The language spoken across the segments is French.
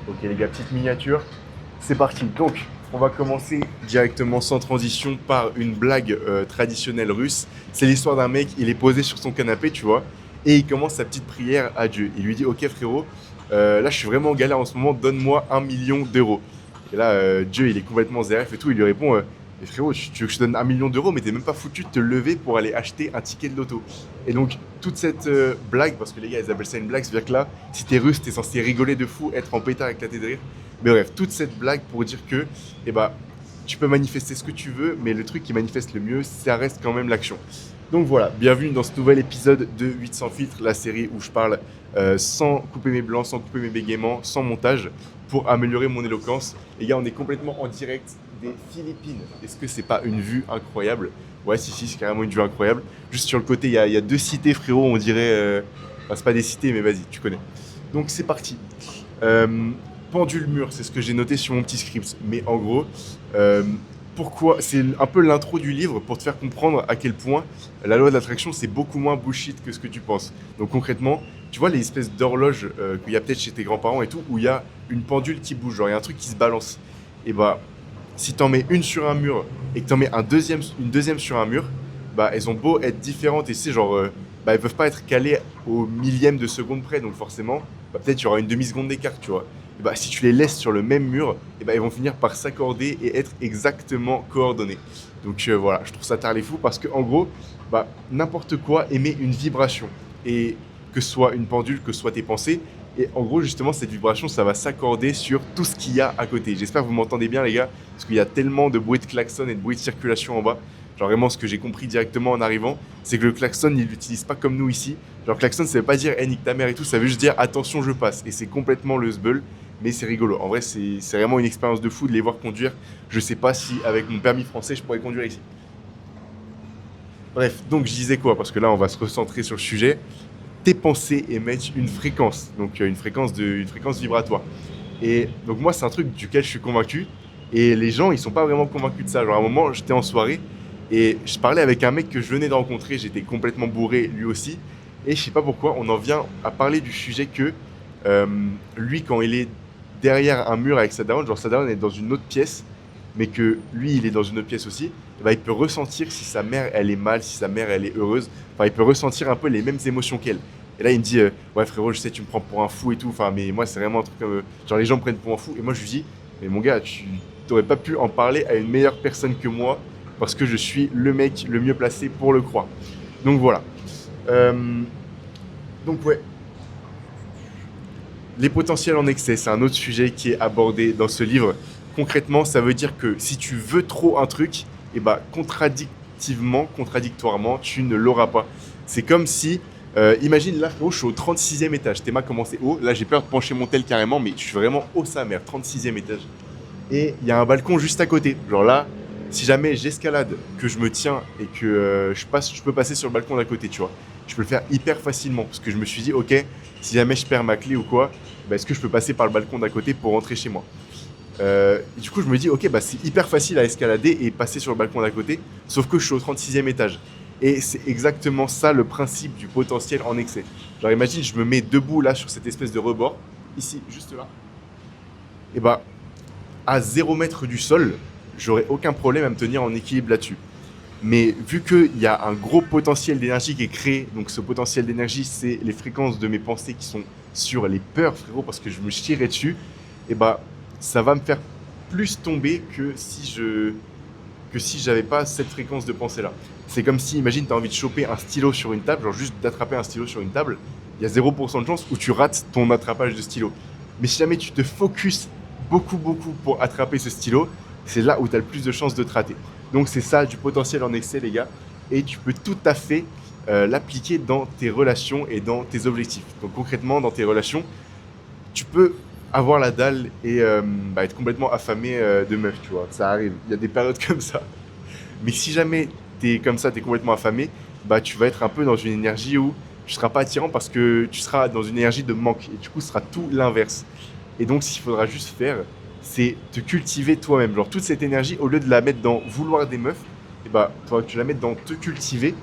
Ok les gars, petite miniature, c'est parti. Donc, on va commencer directement sans transition par une blague traditionnelle russe. C'est l'histoire d'un mec, il est posé sur son canapé, tu vois, et il commence sa petite prière à Dieu. Il lui dit, ok frérot, là je suis vraiment en galère en ce moment, donne-moi 1 million d'euros. Et là, Dieu, il est complètement zéref et tout, il lui répond, mais frérot, tu veux que je te donne 1 million d'euros, mais t'es même pas foutu de te lever pour aller acheter un ticket de loto. Et donc, toute cette blague, parce que les gars, ils appellent ça une blague, c'est-à-dire que là, si t'es russe, t'es censé rigoler de fou, être en pétard éclaté de rire. Mais bref, toute cette blague pour dire que, eh bah, tu peux manifester ce que tu veux, mais le truc qui manifeste le mieux, ça reste quand même l'action. Donc voilà, bienvenue dans ce nouvel épisode de 800 filtres, la série où je parle sans couper mes blancs, sans couper mes bégaiements, sans montage, pour améliorer mon éloquence. Les gars, on est complètement en direct des Philippines. Est-ce que c'est pas une vue incroyable? Ouais, si, c'est carrément une vue incroyable. Juste sur le côté, il y a deux cités, frérot, on dirait... Enfin, c'est pas des cités, mais vas-y, tu connais. Donc c'est parti. Euh, Pendule mur, c'est ce que j'ai noté sur mon petit script. Mais en gros, euh, pourquoi c'est un peu l'intro du livre pour te faire comprendre à quel point la loi de l'attraction c'est beaucoup moins bullshit que ce que tu penses. Donc concrètement, tu vois les espèces d'horloges qu'il y a peut-être chez tes grands-parents et tout, où il y a une pendule qui bouge, genre il y a un truc qui se balance. Et bah, si t'en mets une sur un mur et que t'en mets une deuxième sur un mur, bah elles ont beau être différentes et c'est genre, bah elles peuvent pas être calées au millième de seconde près, donc forcément, bah, peut-être il y aura une demi-seconde d'écart, tu vois. Et bah, si tu les laisses sur le même mur, et bah, ils vont finir par s'accorder et être exactement coordonnés. Donc voilà, je trouve ça tard les fous parce que en gros, bah, n'importe quoi émet une vibration. Et que ce soit une pendule, que ce soit tes pensées, et en gros, justement, cette vibration, ça va s'accorder sur tout ce qu'il y a à côté. J'espère que vous m'entendez bien, les gars, parce qu'il y a tellement de bruit de klaxon et de bruit de circulation en bas. Genre vraiment, ce que j'ai compris directement en arrivant, c'est que le klaxon, il l'utilise pas comme nous ici. Genre klaxon, ça veut pas dire hey, nique ta mère et tout, ça veut juste dire attention, je passe. Et c'est complètement le sbeul, mais c'est rigolo. En vrai, c'est vraiment une expérience de fou de les voir conduire. Je sais pas si avec mon permis français, je pourrais conduire ici. Bref, donc je disais quoi? Parce que là, on va se recentrer sur le sujet. Tes pensées émettent une fréquence, donc une fréquence vibratoire. Et donc moi, c'est un truc duquel je suis convaincu. Et les gens, ils sont pas vraiment convaincus de ça. Genre à un moment, j'étais en soirée et je parlais avec un mec que je venais de rencontrer. J'étais complètement bourré, lui aussi. Et je sais pas pourquoi, on en vient à parler du sujet que euh, lui, quand il est derrière un mur avec sa daronne, genre sa daronne est dans une autre pièce, mais que lui, il est dans une autre pièce aussi, eh ben, il peut ressentir si sa mère, elle est mal, si sa mère, elle est heureuse. Enfin, il peut ressentir un peu les mêmes émotions qu'elle. Et là, il me dit, ouais, frérot, je sais, tu me prends pour un fou et tout. Enfin, mais moi, c'est vraiment un truc comme. Genre, les gens me prennent pour un fou. Et moi, je lui dis, mais mon gars, tu n'aurais pas pu en parler à une meilleure personne que moi parce que je suis le mec le mieux placé pour le croire. Donc, voilà. Euh, donc, ouais, les potentiels en excès, c'est un autre sujet qui est abordé dans ce livre. Concrètement, ça veut dire que si tu veux trop un truc, et bah, contradictoirement, tu ne l'auras pas. C'est comme si, imagine là, frérot, je suis au 36e étage. Théma commencé haut. Là, j'ai peur de pencher mon tel carrément, mais je suis vraiment haut sa mère, 36e étage. Et il y a un balcon juste à côté. Genre là, si jamais j'escalade, que je me tiens et que je peux passer sur le balcon d'à côté, tu vois. Je peux le faire hyper facilement parce que je me suis dit, ok, si jamais je perds ma clé ou quoi, bah, est-ce que je peux passer par le balcon d'à côté pour rentrer chez moi? Et du coup, je me dis, ok, bah, c'est hyper facile à escalader et passer sur le balcon d'à côté, sauf que je suis au 36e étage. Et c'est exactement ça le principe du potentiel en excès. Genre, imagine, je me mets debout là sur cette espèce de rebord, ici, juste là. Et bah, à 0 mètre du sol, j'aurais aucun problème à me tenir en équilibre là-dessus. Mais vu qu'il y a un gros potentiel d'énergie qui est créé, donc ce potentiel d'énergie, c'est les fréquences de mes pensées qui sont sur les peurs, frérot, parce que je me chierais dessus, et bah ça va me faire plus tomber que si j'avais pas cette fréquence de pensée là. C'est comme si, imagine, tu as envie de choper un stylo sur une table, genre juste d'attraper un stylo sur une table, il y a 0% de chance où tu rates ton attrapage de stylo. Mais si jamais tu te focuses beaucoup pour attraper ce stylo, c'est là où tu as le plus de chances de te rater. Donc c'est ça du potentiel en excès, les gars. Et tu peux tout à fait l'appliquer dans tes relations et dans tes objectifs. Donc concrètement, dans tes relations, tu peux avoir la dalle et bah, être complètement affamé de meuf, tu vois. Ça arrive, il y a des périodes comme ça. Mais si jamais t'es comme ça, t'es complètement affamé, bah tu vas être un peu dans une énergie où tu seras pas attirant parce que tu seras dans une énergie de manque. Et du coup, ce sera tout l'inverse. Et donc, ce qu'il faudra juste faire, c'est te cultiver toi-même. Genre, toute cette énergie, au lieu de la mettre dans vouloir des meufs, et bah, faudra que tu la mettes dans te cultiver.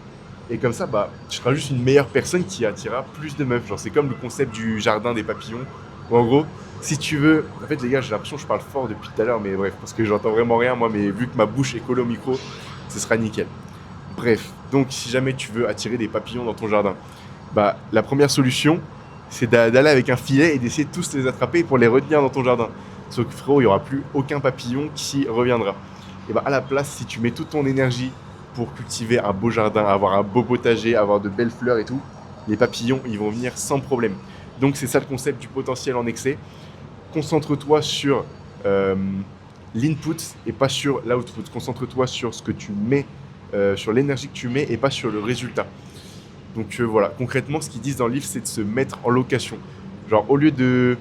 Et comme ça, bah, tu seras juste une meilleure personne qui attirera plus de meufs. Genre, c'est comme le concept du jardin des papillons. Où en gros, Si tu veux, en fait les gars, j'ai l'impression que je parle fort depuis tout à l'heure, mais bref, parce que j'entends vraiment rien moi, mais vu que ma bouche est collée au micro, ce sera nickel. Bref, donc si jamais tu veux attirer des papillons dans ton jardin, bah la première solution, c'est d'aller avec un filet et d'essayer de tous les attraper pour les retenir dans ton jardin. Sauf que frérot, il n'y aura plus aucun papillon qui reviendra. Et bah à la place, si tu mets toute ton énergie pour cultiver un beau jardin, avoir un beau potager, avoir de belles fleurs et tout, les papillons, ils vont venir sans problème. Donc c'est ça le concept du potentiel en excès. Concentre-toi sur euh, l'input et pas sur l'output. Concentre-toi sur ce que tu mets, sur l'énergie que tu mets et pas sur le résultat. Donc voilà, concrètement, ce qu'ils disent dans le livre, c'est de se mettre en location. Genre, au lieu de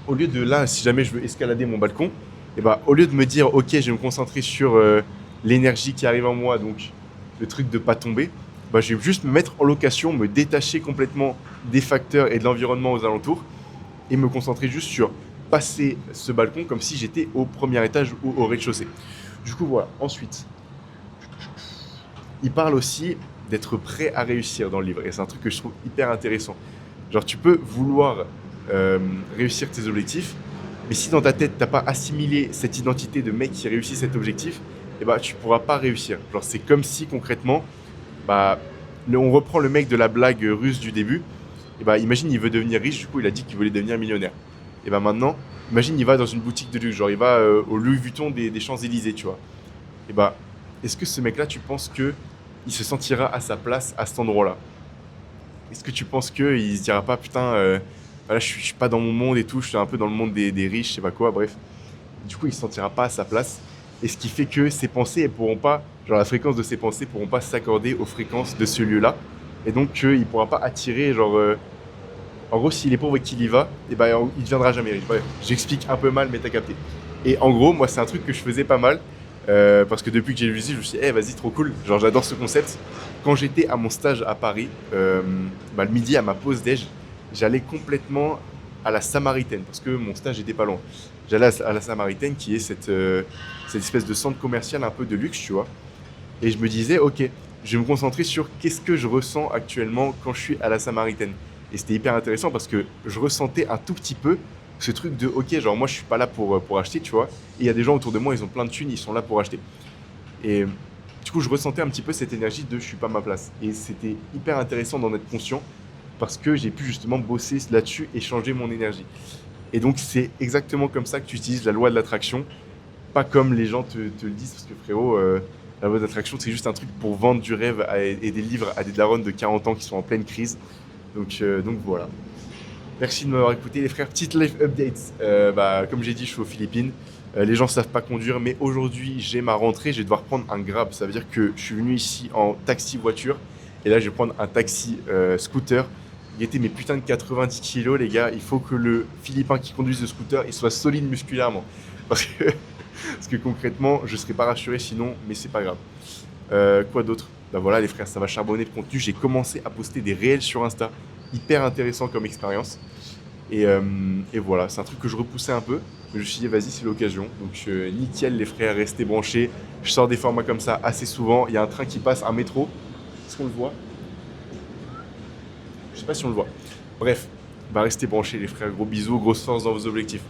là, si jamais je veux escalader mon balcon, et bah, au lieu de me dire, ok, je vais me concentrer sur l'énergie qui arrive en moi, donc le truc de pas tomber, bah, je vais juste me mettre en location, me détacher complètement des facteurs et de l'environnement aux alentours et me concentrer juste sur passer ce balcon comme si j'étais au premier étage ou au rez-de-chaussée. Du coup, voilà. Ensuite, il parle aussi d'être prêt à réussir dans le livre. Et c'est un truc que je trouve hyper intéressant. Genre, tu peux vouloir réussir tes objectifs, mais si dans ta tête, tu n'as pas assimilé cette identité de mec qui réussit cet objectif, eh bah, tu ne pourras pas réussir. Genre, c'est comme si concrètement, bah, on reprend le mec de la blague russe du début. Et bah, imagine, il veut devenir riche, du coup, il a dit qu'il voulait devenir millionnaire. Et bah maintenant, imagine, il va dans une boutique de luxe, genre il va au Louis Vuitton des Champs-Élysées, tu vois. Et bah, est-ce que ce mec-là, tu penses que il se sentira à sa place à cet endroit-là? Est-ce que tu penses qu'il se dira pas, putain, voilà, je suis pas dans mon monde et tout, je suis un peu dans le monde des riches, je sais pas quoi, bref. Du coup, il se sentira pas à sa place. Et ce qui fait que ses pensées, elles pourront pas, genre la fréquence de ses pensées pourront pas s'accorder aux fréquences de ce lieu-là. Et donc, il pourra pas attirer, genre, en gros, s'il est pauvre et qu'il y va, et ben, il ne deviendra jamais riche. Bref, j'explique un peu mal, mais t'as capté. Et en gros, moi, c'est un truc que je faisais pas mal. Parce que depuis que j'ai lu je me suis dit, vas-y, trop cool. Genre, j'adore ce concept. Quand j'étais à mon stage à Paris, le midi, à ma pause déj, j'allais complètement à la Samaritaine. Parce que mon stage était pas loin. J'allais à la Samaritaine, qui est cette espèce de centre commercial un peu de luxe, tu vois. Et je me disais, ok, je vais me concentrer sur qu'est-ce que je ressens actuellement quand je suis à la Samaritaine. Et c'était hyper intéressant parce que je ressentais un tout petit peu ce truc de, ok, genre moi je suis pas là pour acheter, tu vois. Et il y a des gens autour de moi, ils ont plein de thunes, ils sont là pour acheter. Et du coup, je ressentais un petit peu cette énergie de je suis pas à ma place. Et c'était hyper intéressant d'en être conscient parce que j'ai pu justement bosser là-dessus et changer mon énergie. Et donc, c'est exactement comme ça que tu utilises la loi de l'attraction, pas comme les gens te le disent, parce que frérot, la loi de l'attraction, c'est juste un truc pour vendre du rêve et des livres à des darons de 40 ans qui sont en pleine crise. Donc voilà. Merci de m'avoir écouté les frères. Petite life update. Comme j'ai dit, je suis aux Philippines. Les gens ne savent pas conduire, mais aujourd'hui j'ai ma rentrée, je vais devoir prendre un Grab. Ça veut dire que je suis venu ici en taxi voiture et là je vais prendre un taxi scooter. Il était mes putains de 90 kilos les gars. Il faut que le Philippin qui conduise le scooter il soit solide musculairement. Parce que concrètement je ne serais pas rassuré sinon, mais c'est pas grave. Quoi d'autre? Bah voilà les frères, ça va charbonner de contenu. J'ai commencé à poster des réels sur Insta. Hyper intéressant comme expérience. Et voilà, c'est un truc que je repoussais un peu. Mais je me suis dit, vas-y, c'est l'occasion. Donc nickel les frères, restez branchés. Je sors des formats comme ça assez souvent. Il y a un train qui passe, un métro. Est-ce qu'on le voit? Je sais pas si on le voit. Bref, bah restez branchés les frères. Gros bisous, grosse force dans vos objectifs.